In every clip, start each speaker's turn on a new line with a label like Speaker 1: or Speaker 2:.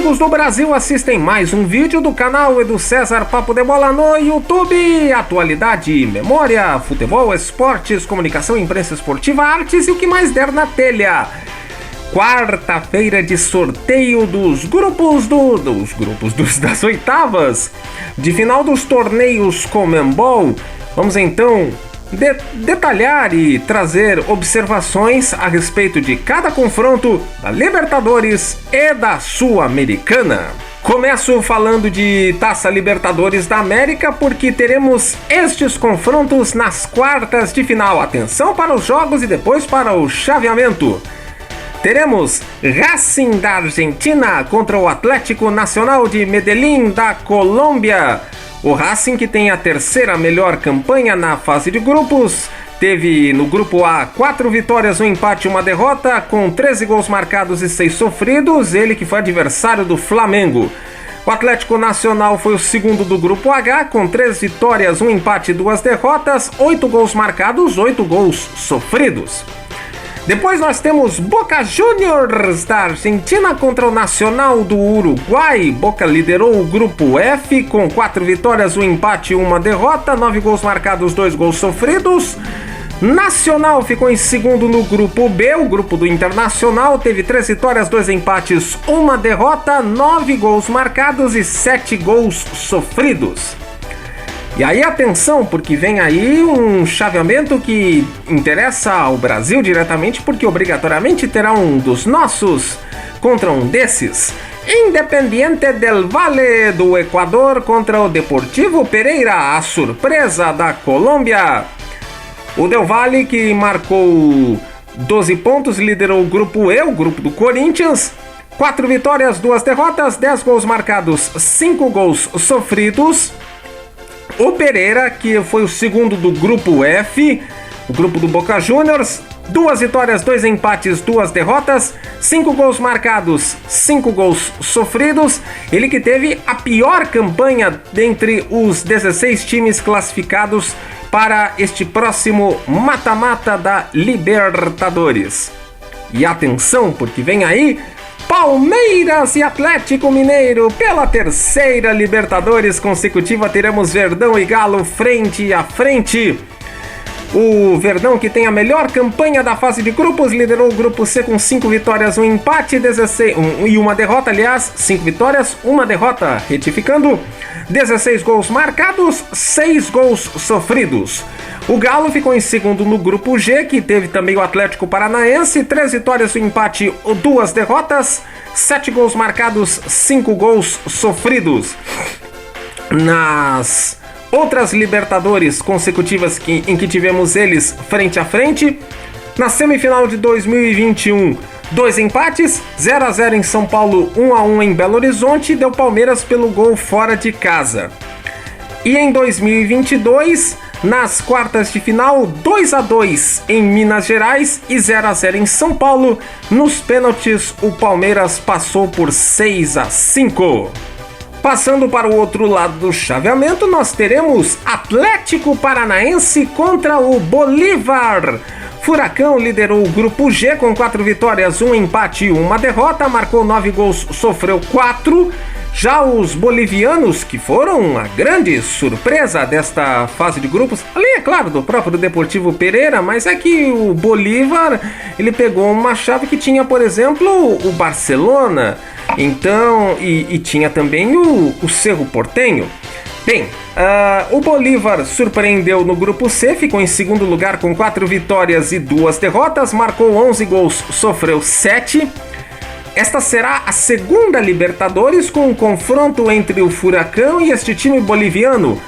Speaker 1: amigos do Brasil assistem mais um vídeo do canal Edu César Papo de Bola no YouTube. Atualidade, memória, futebol, esportes, comunicação, imprensa esportiva, artes e o que mais der na telha. Quarta-feira de sorteio dos grupos das oitavas de final dos torneios Conmebol. Vamos então detalhar e trazer observações a respeito de cada confronto da Libertadores e da Sul-Americana. Começo falando de Taça Libertadores da América porque teremos estes confrontos nas quartas de final. Atenção para os jogos e depois para o chaveamento. Teremos Racing da Argentina contra o Atlético Nacional de Medellín da Colômbia. O Racing, que tem a terceira melhor campanha na fase de grupos, teve no grupo A 4 vitórias, 1 empate e 1 derrota, com 13 gols marcados e 6 sofridos, ele que foi adversário do Flamengo. O Atlético Nacional foi o segundo do grupo H, com 3 vitórias, 1 empate e 2 derrotas, 8 gols marcados, 8 gols sofridos. Depois nós temos Boca Juniors da Argentina contra o Nacional do Uruguai. Boca liderou o grupo F com 4 vitórias, 1 empate e 1 derrota, 9 gols marcados, 2 gols sofridos. Nacional ficou em segundo no grupo B, o grupo do Internacional, teve 3 vitórias, 2 empates, 1 derrota, 9 gols marcados e 7 gols sofridos. E aí atenção, porque vem aí um chaveamento que interessa ao Brasil diretamente, porque obrigatoriamente terá um dos nossos contra um desses. Independiente del Valle do Equador contra o Deportivo Pereira, a surpresa da Colômbia. O Del Valle, que marcou 12 pontos, liderou o grupo E, o grupo do Corinthians. 4 vitórias, 2 derrotas, 10 gols marcados, 5 gols sofridos. O Pereira, que foi o segundo do grupo F, o grupo do Boca Juniors, 2 vitórias, 2 empates, 2 derrotas, 5 gols marcados, 5 gols sofridos. Ele que teve a pior campanha dentre os 16 times classificados para este próximo mata-mata da Libertadores. E atenção, porque vem aí Palmeiras e Atlético Mineiro. Pela terceira Libertadores consecutiva teremos Verdão e Galo frente a frente. O Verdão, que tem a melhor campanha da fase de grupos, liderou o grupo C com 5 vitórias, 1 empate e 1 derrota, aliás, 5 vitórias, 1 derrota, retificando, 16 gols marcados, 6 gols sofridos. O Galo ficou em segundo no grupo G, que teve também o Atlético Paranaense, 3 vitórias, 1 empate, 2 derrotas, 7 gols marcados, 5 gols sofridos. Nas outras Libertadores consecutivas em que tivemos eles frente a frente, na semifinal de 2021, 2 empates, 0-0 em São Paulo, 1-1 em Belo Horizonte, deu Palmeiras pelo gol fora de casa. E em 2022, nas quartas de final, 2-2 em Minas Gerais e 0-0 em São Paulo. Nos pênaltis, o Palmeiras passou por 6-5. Passando para o outro lado do chaveamento, nós teremos Atlético Paranaense contra o Bolívar. Furacão liderou o grupo G com 4 vitórias, 1 empate e 1 derrota, marcou 9 gols, sofreu 4. Já os bolivianos, que foram a grande surpresa desta fase de grupos, ali é claro, do próprio Deportivo Pereira, mas é que o Bolívar, ele pegou uma chave que tinha, por exemplo, o Barcelona, então, e tinha também o Cerro Porteño. Bem, o Bolívar surpreendeu no grupo C, ficou em segundo lugar com 4 vitórias e 2 derrotas, marcou 11 gols, sofreu 7. Esta será a segunda Libertadores com um confronto entre o Furacão e este time boliviano.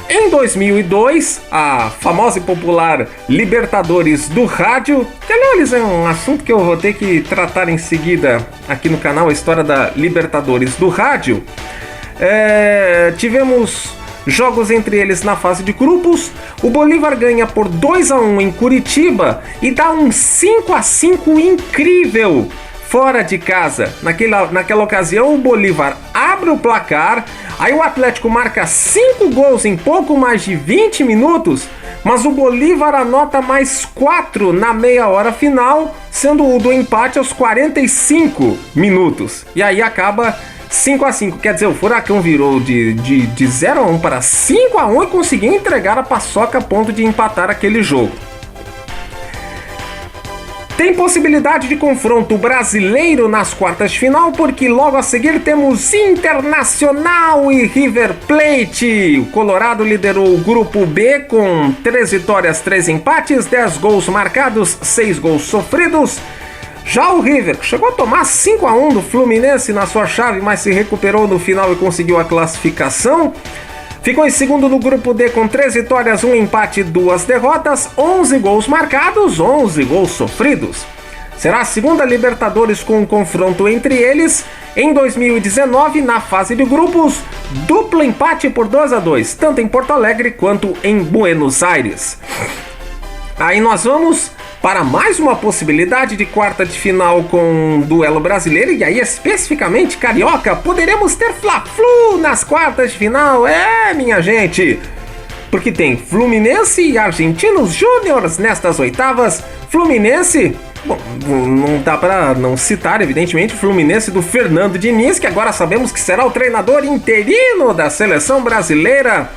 Speaker 1: Em 2002, a famosa e popular Libertadores do rádio, que aliás é um assunto que eu vou ter que tratar em seguida aqui no canal, a história da Libertadores do rádio. Tivemos jogos entre eles na fase de grupos. O Bolívar ganha por 2-1 em Curitiba e dá um 5-5 incrível fora de casa. Naquela ocasião, o Bolívar abre o placar, aí o Atlético marca 5 gols em pouco mais de 20 minutos, mas o Bolívar anota mais 4 na meia hora final, sendo o do empate aos 45 minutos. E aí acaba 5-5, quer dizer, o Furacão virou de 0-1 para 5-1 e conseguiu entregar a paçoca a ponto de empatar aquele jogo. Tem possibilidade de confronto brasileiro nas quartas de final, porque logo a seguir temos Internacional e River Plate. O Colorado liderou o grupo B com 3 vitórias, 3 empates, 10 gols marcados, 6 gols sofridos. Já o River chegou a tomar 5-1 do Fluminense na sua chave, mas se recuperou no final e conseguiu a classificação. Ficou em segundo no grupo D com 3 vitórias, 1 empate e 2 derrotas, 11 gols marcados, 11 gols sofridos. Será a segunda Libertadores com um confronto entre eles. Em 2019, na fase de grupos, duplo empate por 2-2, tanto em Porto Alegre quanto em Buenos Aires. Aí nós vamos para mais uma possibilidade de quarta de final com duelo brasileiro, e aí especificamente carioca. Poderemos ter Fla-Flu nas quartas de final, minha gente, porque tem Fluminense e Argentinos Júniors nestas oitavas. Fluminense, bom, não dá para não citar, evidentemente, o Fluminense do Fernando Diniz, que agora sabemos que será o treinador interino da seleção brasileira.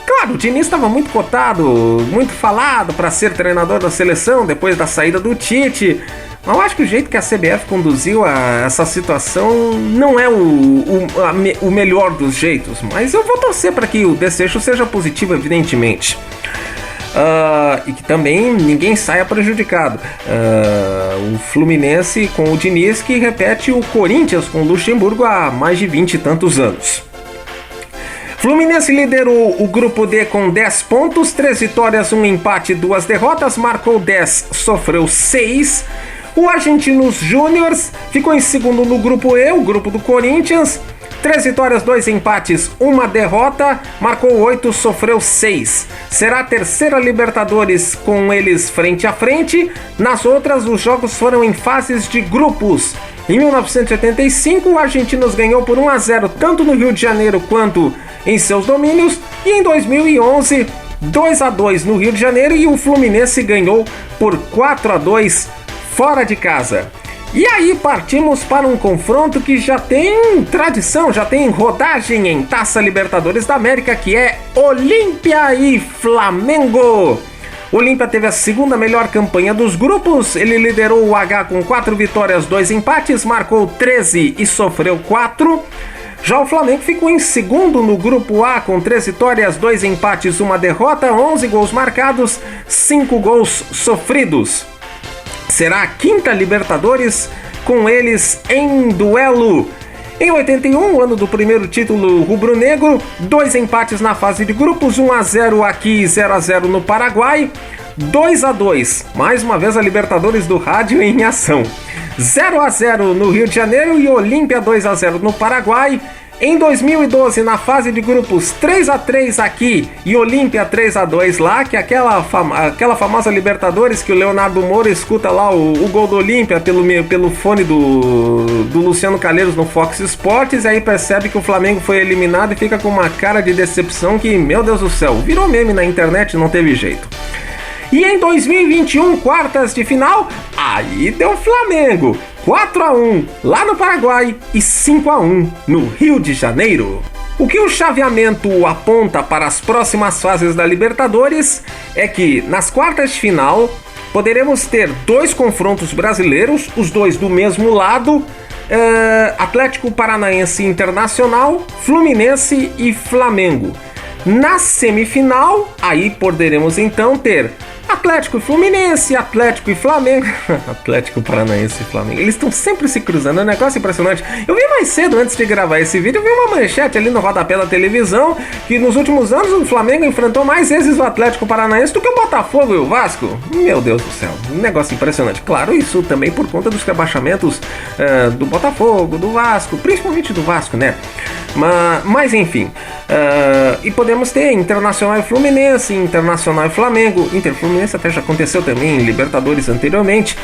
Speaker 1: Claro, o Diniz estava muito cotado, muito falado para ser treinador da seleção depois da saída do Tite. Mas eu acho que o jeito que a CBF conduziu essa situação não é o melhor dos jeitos. Mas eu vou torcer para que o desfecho seja positivo, evidentemente. E que também ninguém saia prejudicado. O Fluminense com o Diniz, que repete o Corinthians com o Luxemburgo há mais de 20 e tantos anos. Fluminense liderou o grupo D com 10 pontos, 3 vitórias, 1 empate e 2 derrotas, marcou 10, sofreu 6. O Argentinos Júniors ficou em segundo no grupo E, o grupo do Corinthians, 3 vitórias, 2 empates, 1 derrota, marcou 8, sofreu 6. Será a terceira Libertadores com eles frente a frente. Nas outras, os jogos foram em fases de grupos. Em 1985, o Argentinos ganhou por 1-0 tanto no Rio de Janeiro quanto em seus domínios, e em 2011, 2-2 no Rio de Janeiro, e o Fluminense ganhou por 4-2 fora de casa. E aí partimos para um confronto que já tem tradição, já tem rodagem em Taça Libertadores da América, que é Olímpia e Flamengo. O Olímpia teve a segunda melhor campanha dos grupos, ele liderou o H com 4 vitórias, 2 empates, marcou 13 e sofreu 4. Já o Flamengo ficou em segundo no grupo A com 3 vitórias, 2 empates, 1 derrota, 11 gols marcados, 5 gols sofridos. Será a quinta Libertadores com eles em duelo. Em 81, ano do primeiro título rubro-negro, 2 empates na fase de grupos, 1-0 aqui e 0-0 no Paraguai, 2-2, mais uma vez a Libertadores do rádio em ação. 0-0 no Rio de Janeiro e Olímpia 2-0 no Paraguai. Em 2012, na fase de grupos, 3-3 aqui e Olímpia 3-2 lá, que é aquela famosa Libertadores que o Leonardo Moura escuta lá o gol do Olímpia pelo fone do Luciano Calheiros no Fox Sports, e aí percebe que o Flamengo foi eliminado e fica com uma cara de decepção que, meu Deus do céu, virou meme na internet, não teve jeito. E em 2021, quartas de final, aí deu Flamengo, 4-1 lá no Paraguai e 5-1 no Rio de Janeiro. O que o chaveamento aponta para as próximas fases da Libertadores é que nas quartas de final poderemos ter 2 confrontos brasileiros, os 2 do mesmo lado, Atlético Paranaense Internacional, Fluminense e Flamengo. Na semifinal, aí poderemos então ter Atlético e Fluminense, Atlético e Flamengo. Atlético Paranaense e Flamengo. Eles estão sempre se cruzando, é um negócio impressionante. Eu vi mais cedo, antes de gravar esse vídeo, eu vi uma manchete ali no rodapé da televisão que nos últimos anos o Flamengo enfrentou mais vezes o Atlético Paranaense do que o Botafogo e o Vasco. Meu Deus do céu, um negócio impressionante. Claro, isso também por conta dos rebaixamentos do Botafogo, do Vasco, principalmente do Vasco, né? Mas enfim, e podemos ter Internacional e Fluminense, Internacional e Flamengo. Fluminense até já aconteceu também em Libertadores anteriormente.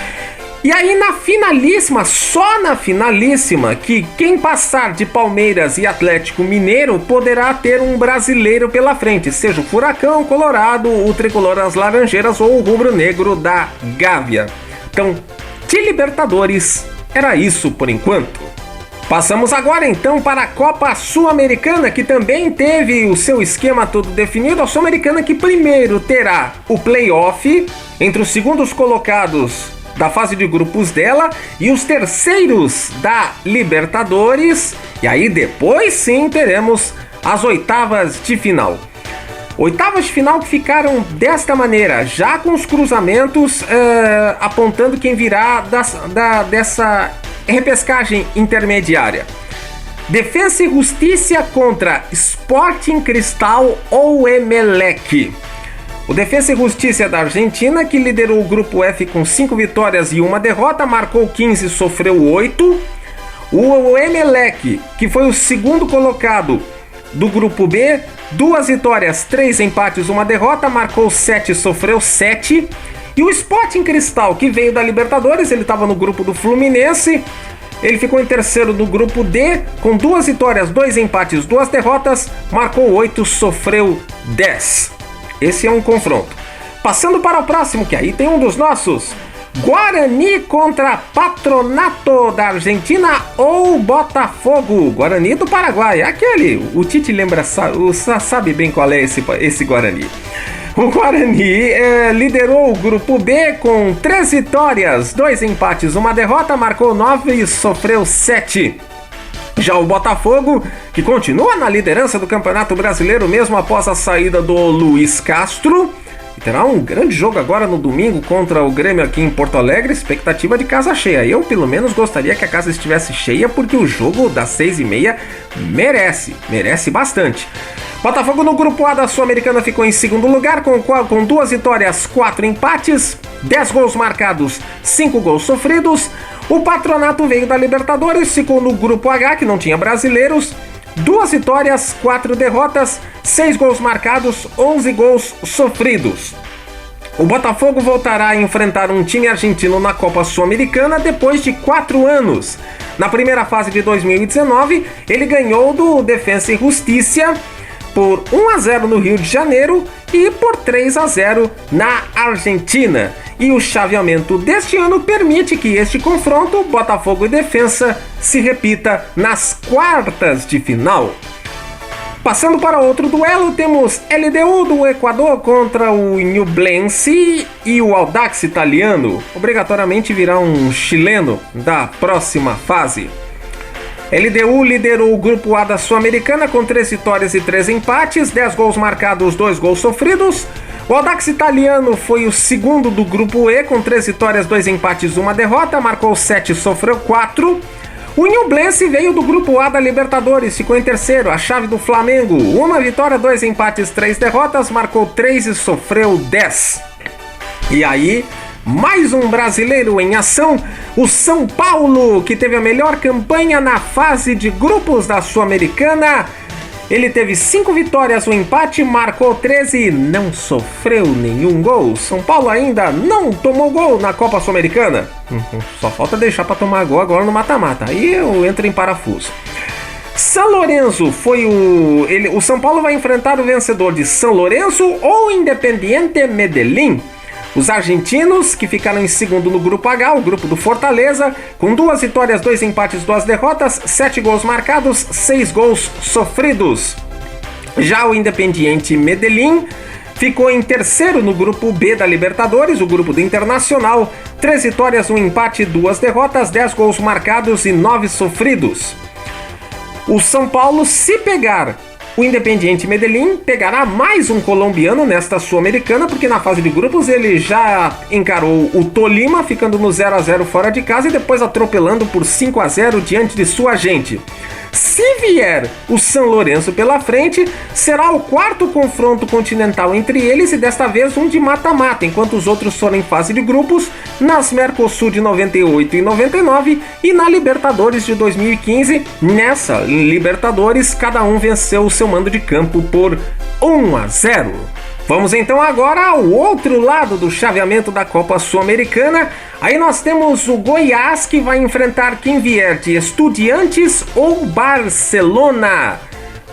Speaker 1: E aí na finalíssima, só na finalíssima, que quem passar de Palmeiras e Atlético Mineiro poderá ter um brasileiro pela frente, seja o Furacão, Colorado, o Tricolor das Laranjeiras ou o Rubro-Negro da Gávea. Então, de Libertadores, era isso por enquanto. Passamos agora então para a Copa Sul-Americana, que também teve o seu esquema todo definido. A Sul-Americana que primeiro terá o play-off entre os segundos colocados da fase de grupos dela e os terceiros da Libertadores. E aí depois sim teremos as oitavas de final. Oitavas de final que ficaram desta maneira, já com os cruzamentos apontando quem virá dessa repescagem intermediária. Defensa e Justiça contra Sporting Cristal ou Emelec. O Defensa e Justiça da Argentina, que liderou o grupo F com 5 vitórias e 1 derrota, marcou 15 e sofreu 8. O Emelec, que foi o segundo colocado do grupo B, 2 vitórias, 3 empates, 1 derrota, marcou 7 e sofreu 7. E o Sporting Cristal, que veio da Libertadores, ele estava no grupo do Fluminense, ele ficou em terceiro no grupo D, com 2 vitórias, 2 empates, 2 derrotas, marcou 8, sofreu 10. Esse é um confronto. Passando para o próximo, que aí tem um dos nossos, Guarani contra Patronato da Argentina ou Botafogo. Guarani do Paraguai, aquele, o Tite lembra, sabe bem qual é esse Guarani. O Guarani liderou o grupo B com 3 vitórias, 2 empates, 1 derrota, marcou 9 e sofreu 7. Já o Botafogo, que continua na liderança do Campeonato Brasileiro mesmo após a saída do Luiz Castro, e terá um grande jogo agora no domingo contra o Grêmio aqui em Porto Alegre, expectativa de casa cheia. Eu pelo menos gostaria que a casa estivesse cheia, porque o jogo das 6h30 merece bastante. Botafogo no grupo A da Sul-Americana ficou em segundo lugar, com 2 vitórias, 4 empates, 10 gols marcados, 5 gols sofridos. O Patronato veio da Libertadores, ficou no grupo H, que não tinha brasileiros, 2 vitórias, 4 derrotas, 6 gols marcados, 11 gols sofridos. O Botafogo voltará a enfrentar um time argentino na Copa Sul-Americana depois de 4 anos. Na primeira fase de 2019, ele ganhou do Defensa e Justiça por 1-0 no Rio de Janeiro e por 3-0 na Argentina. E o chaveamento deste ano permite que este confronto, Botafogo e Defensa, se repita nas quartas de final. Passando para outro duelo, temos LDU do Equador contra o Ñublense e o Audax italiano. Obrigatoriamente virá um chileno da próxima fase. LDU liderou o grupo A da Sul-Americana com 3 vitórias e 3 empates, 10 gols marcados, 2 gols sofridos. O Audax italiano foi o segundo do grupo E com 3 vitórias, 2 empates, 1 derrota, marcou 7 e sofreu 4. O Ñublense veio do grupo A da Libertadores, ficou em terceiro, a chave do Flamengo, 1 vitória, 2 empates, 3 derrotas, marcou 3 e sofreu 10. E aí, mais um brasileiro em ação, o São Paulo, que teve a melhor campanha na fase de grupos da Sul-Americana. Ele teve 5 vitórias, 1 empate, marcou 13 e não sofreu nenhum gol. São Paulo ainda não tomou gol na Copa Sul-Americana. Só falta deixar para tomar gol agora no mata-mata. Aí eu entro em parafuso. São Lourenço foi o São Paulo vai enfrentar o vencedor de São Lourenço ou Independiente Medellín. Os argentinos, que ficaram em segundo no grupo H, o grupo do Fortaleza, com 2 vitórias, 2 empates, 2 derrotas, 7 gols marcados, 6 gols sofridos. Já o Independiente Medellín ficou em terceiro no grupo B da Libertadores, o grupo do Internacional, 3 vitórias, 1 empate, 2 derrotas, 10 gols marcados e 9 sofridos. O São Paulo, se pegar o Independiente Medellín, pegará mais um colombiano nesta Sul-Americana, porque na fase de grupos ele já encarou o Tolima, ficando no 0-0 fora de casa e depois atropelando por 5-0 diante de sua gente. Se vier o São Lourenço pela frente, será o 4º confronto continental entre eles e desta vez um de mata-mata, enquanto os outros foram em fase de grupos nas Mercosul de 98 e 99 e na Libertadores de 2015. Nessa Libertadores, cada um venceu o seu mando de campo por 1-0. Vamos então agora ao outro lado do chaveamento da Copa Sul-Americana. Aí nós temos o Goiás, que vai enfrentar quem vier de Estudiantes ou Barcelona.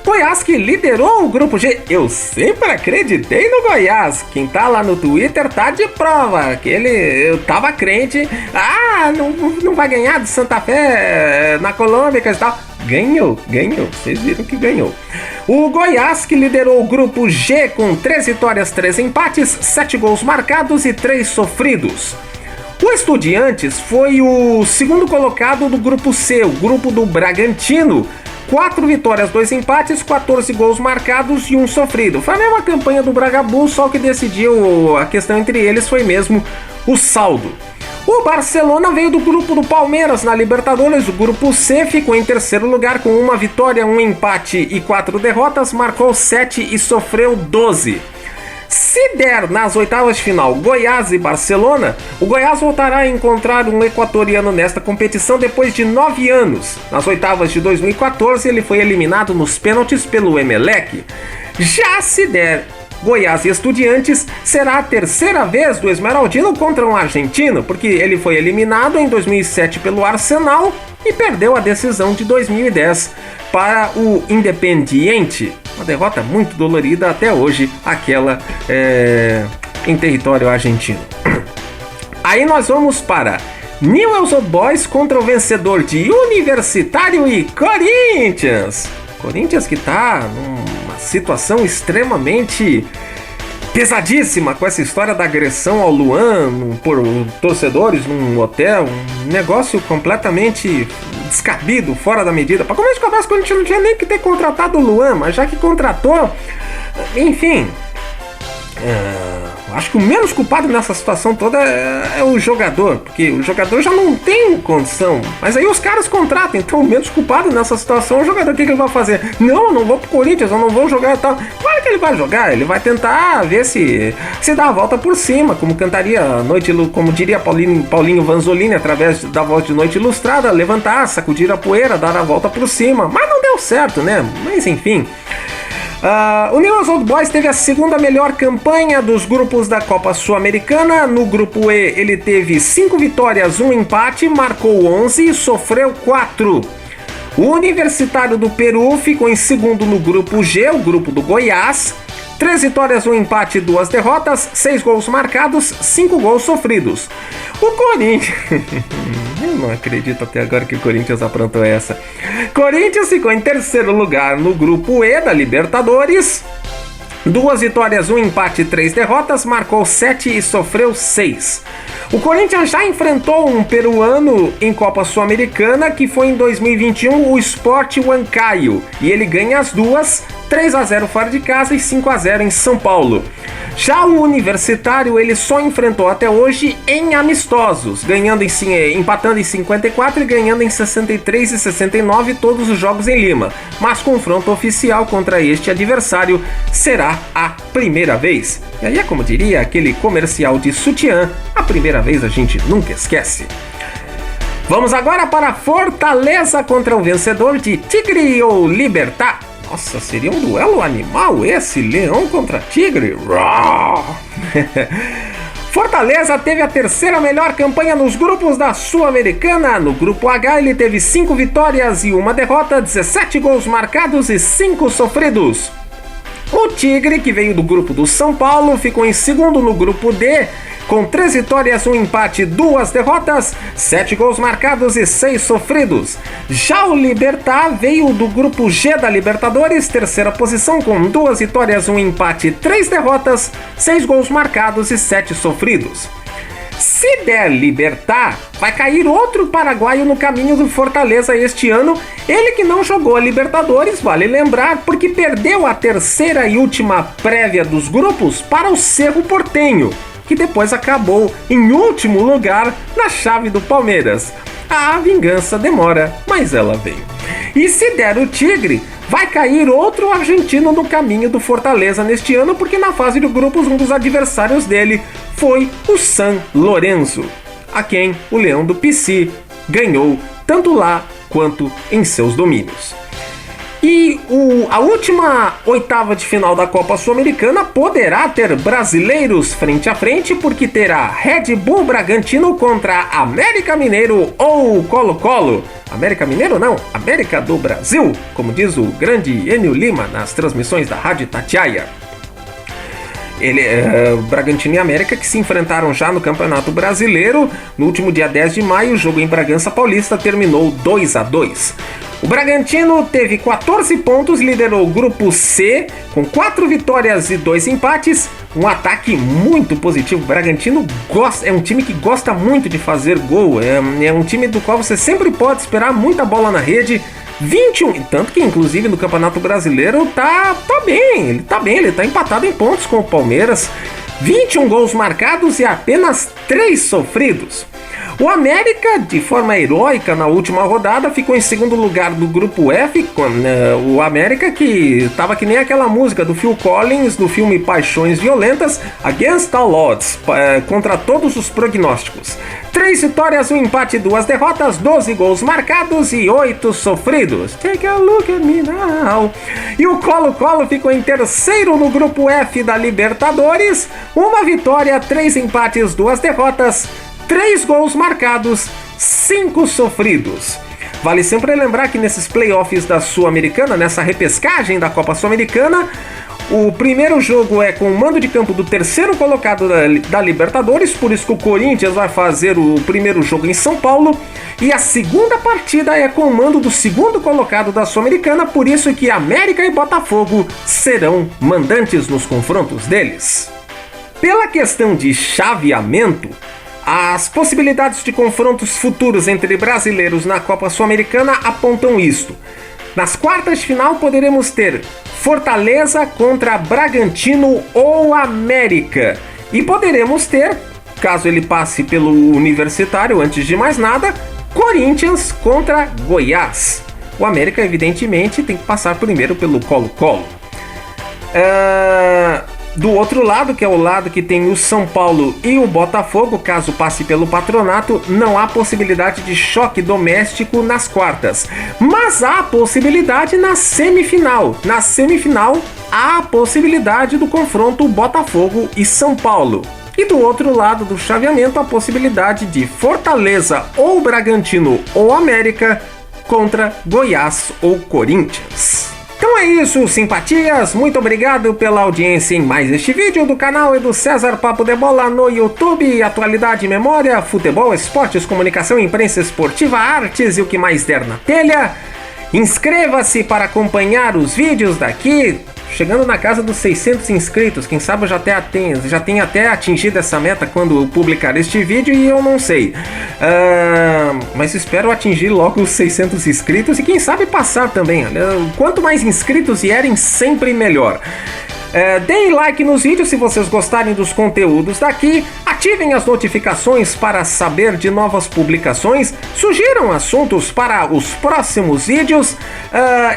Speaker 1: Goiás que liderou o grupo G. Eu sempre acreditei no Goiás. Quem tá lá no Twitter tá de prova. Eu tava crente. Não vai ganhar de Santa Fé na Colômbia e tal. Ganhou. Vocês viram que ganhou. O Goiás que liderou o grupo G com 3 vitórias, 3 empates, 7 gols marcados e 3 sofridos. O Estudiantes foi o segundo colocado do grupo C, o grupo do Bragantino. 4 vitórias, 2 empates, 14 gols marcados e 1 sofrido. Foi a mesma campanha do Bragabu, só que decidiu a questão entre eles foi mesmo o saldo. O Barcelona veio do grupo do Palmeiras na Libertadores. O grupo C ficou em terceiro lugar com 1 vitória, 1 empate e 4 derrotas, marcou 7 e sofreu 12. Se der nas oitavas de final Goiás e Barcelona, o Goiás voltará a encontrar um equatoriano nesta competição depois de 9 anos. Nas oitavas de 2014 ele foi eliminado nos pênaltis pelo Emelec. Já se der Goiás e Estudiantes, será a terceira vez do Esmeraldino contra um argentino, porque ele foi eliminado em 2007 pelo Arsenal e perdeu a decisão de 2010 para o Independiente. Uma derrota muito dolorida até hoje, aquela em território argentino. Aí nós vamos para Newell's Old Boys contra o vencedor de Universitário e Corinthians. Corinthians que está numa situação extremamente pesadíssima com essa história da agressão ao Luan por torcedores num hotel, um negócio completamente descabido, fora da medida. Para começo de conversa, o Corinthians não tinha nem que ter contratado o Luan, mas já que contratou, enfim, acho que o menos culpado nessa situação toda é o jogador, porque o jogador já não tem condição, mas aí os caras contratam, então o menos culpado nessa situação é o jogador. O que ele vai fazer? Não vou pro Corinthians, eu não vou jogar e tal. Claro que ele vai jogar, ele vai tentar ver se dá a volta por cima, como cantaria como diria Paulinho Vanzolini através da voz de Noite Ilustrada, levantar, sacudir a poeira, dar a volta por cima, mas não deu certo, né? Mas enfim. O Newell's Old Boys teve a segunda melhor campanha dos grupos da Copa Sul-Americana. No grupo E ele teve 5 vitórias, 1 empate, marcou 11 e sofreu 4. O Universitário do Peru ficou em segundo no grupo G, o grupo do Goiás. 3 vitórias, 1 empate e 2 derrotas, 6 gols marcados, 5 gols sofridos. O Corinthians... Eu não acredito até agora que o Corinthians aprontou essa. Corinthians ficou em terceiro lugar no grupo E da Libertadores. 2 vitórias, 1 empate e 3 derrotas, marcou 7 e sofreu 6. O Corinthians já enfrentou um peruano em Copa Sul-Americana, que foi em 2021 o Sport Huancayo, e ele ganha as duas, 3-0 fora de casa e 5-0 em São Paulo. Já o Universitário ele só enfrentou até hoje em amistosos, empatando em 54 e ganhando em 63 e 69 todos os jogos em Lima. Mas confronto oficial contra este adversário será a primeira vez. E aí é como diria aquele comercial de sutiã, a primeira vez a gente nunca esquece. Vamos agora para Fortaleza contra o vencedor de Tigre ou Libertad. Nossa, seria um duelo animal esse, leão contra tigre. Fortaleza teve a terceira melhor campanha nos grupos da Sul-Americana. No grupo H ele teve 5 vitórias e 1 derrota, 17 gols marcados e 5 sofridos. O Tigre, que veio do grupo do São Paulo, ficou em segundo no grupo D, com 3 vitórias, 1 empate e 2 derrotas, 7 gols marcados e 6 sofridos. Já o Libertad veio do grupo G da Libertadores, terceira posição, com 2 vitórias, 1 empate e 3 derrotas, 6 gols marcados e 7 sofridos. Se der Libertad, vai cair outro paraguaio no caminho do Fortaleza este ano, ele que não jogou a Libertadores, vale lembrar, porque perdeu a terceira e última prévia dos grupos para o Cerro Porteño, que depois acabou em último lugar na chave do Palmeiras. A vingança demora, mas ela vem. E se der o Tigre, vai cair outro argentino no caminho do Fortaleza neste ano, porque na fase de grupos um dos adversários dele foi o San Lorenzo, a quem o Leão do Pici ganhou tanto lá quanto em seus domínios. E a última oitava de final da Copa Sul-Americana poderá ter brasileiros frente a frente, porque terá Red Bull Bragantino contra América Mineiro ou Colo-Colo. América Mineiro não, América do Brasil, como diz o grande Enio Lima nas transmissões da Rádio Itatiaia. Bragantino e América que se enfrentaram já no Campeonato Brasileiro. No último dia 10 de maio, o jogo em Bragança Paulista terminou 2-2. O Bragantino teve 14 pontos, liderou o grupo C com 4 vitórias e 2 empates, um ataque muito positivo. O Bragantino é um time que gosta muito de fazer gol, é um time do qual você sempre pode esperar muita bola na rede. 21, tanto que inclusive no Campeonato Brasileiro tá bem, ele tá empatado em pontos com o Palmeiras. 21 gols marcados e apenas 3 sofridos. O América, de forma heróica na última rodada, ficou em segundo lugar do grupo F, com o América que tava que nem aquela música do Phil Collins do filme Paixões Violentas, Against All Odds, contra todos os prognósticos. 3 vitórias, 1 empate, 2 derrotas, 12 gols marcados e 8 sofridos. Take a look at me now. E o Colo-Colo ficou em terceiro no grupo F da Libertadores, 1 vitória, 3 empates, 2 derrotas, 3 gols marcados, 5 sofridos. Vale sempre lembrar que nesses playoffs da Sul-Americana, nessa repescagem da Copa Sul-Americana, o primeiro jogo é com o mando de campo do terceiro colocado da Libertadores, por isso que o Corinthians vai fazer o primeiro jogo em São Paulo, e a segunda partida é com o mando do segundo colocado da Sul-Americana, por isso que América e Botafogo serão mandantes nos confrontos deles. Pela questão de chaveamento, as possibilidades de confrontos futuros entre brasileiros na Copa Sul-Americana apontam isto. Nas quartas de final poderemos ter Fortaleza contra Bragantino ou América. E poderemos ter, caso ele passe pelo Universitário antes de mais nada, Corinthians contra Goiás. O América, evidentemente, tem que passar primeiro pelo Colo-Colo. Do outro lado, que é o lado que tem o São Paulo e o Botafogo, caso passe pelo Patronato, não há possibilidade de choque doméstico nas quartas. Mas há possibilidade na semifinal. Na semifinal, há a possibilidade do confronto Botafogo e São Paulo. E do outro lado do chaveamento, a possibilidade de Fortaleza ou Bragantino ou América contra Goiás ou Corinthians. Então é isso, simpatias, muito obrigado pela audiência em mais este vídeo do canal Edu César Papo de Bola no YouTube. Atualidade, memória, futebol, esportes, comunicação, imprensa esportiva, artes e o que mais der na telha. Inscreva-se para acompanhar os vídeos daqui, chegando na casa dos 600 inscritos, quem sabe eu já tenha até atingido essa meta quando publicar este vídeo e eu não sei. Mas espero atingir logo os 600 inscritos e quem sabe passar também. Quanto mais inscritos vierem, sempre melhor. Deem like nos vídeos se vocês gostarem dos conteúdos daqui, ativem as notificações para saber de novas publicações, sugiram assuntos para os próximos vídeos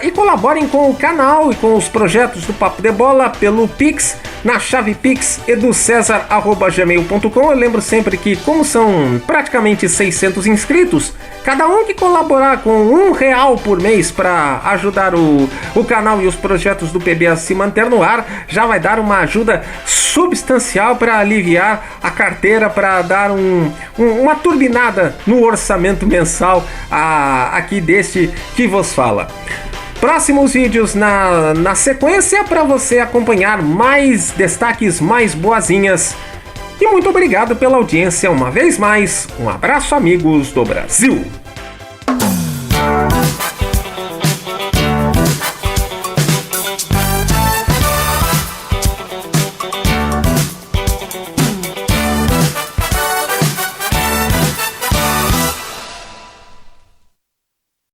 Speaker 1: e colaborem com o canal e com os projetos do Papo de Bola pelo Pix, na chave Pix educesar@gmail.com. Eu lembro sempre que, como são praticamente 600 inscritos, cada um que colaborar com R$1 por mês para ajudar o canal e os projetos do PB a se manter no ar, já vai dar uma ajuda substancial para aliviar a carteira, para dar uma turbinada no orçamento mensal aqui deste que vos fala. Próximos vídeos na sequência para você acompanhar mais destaques, mais boazinhas. E muito obrigado pela audiência uma vez mais. Um abraço, amigos do Brasil!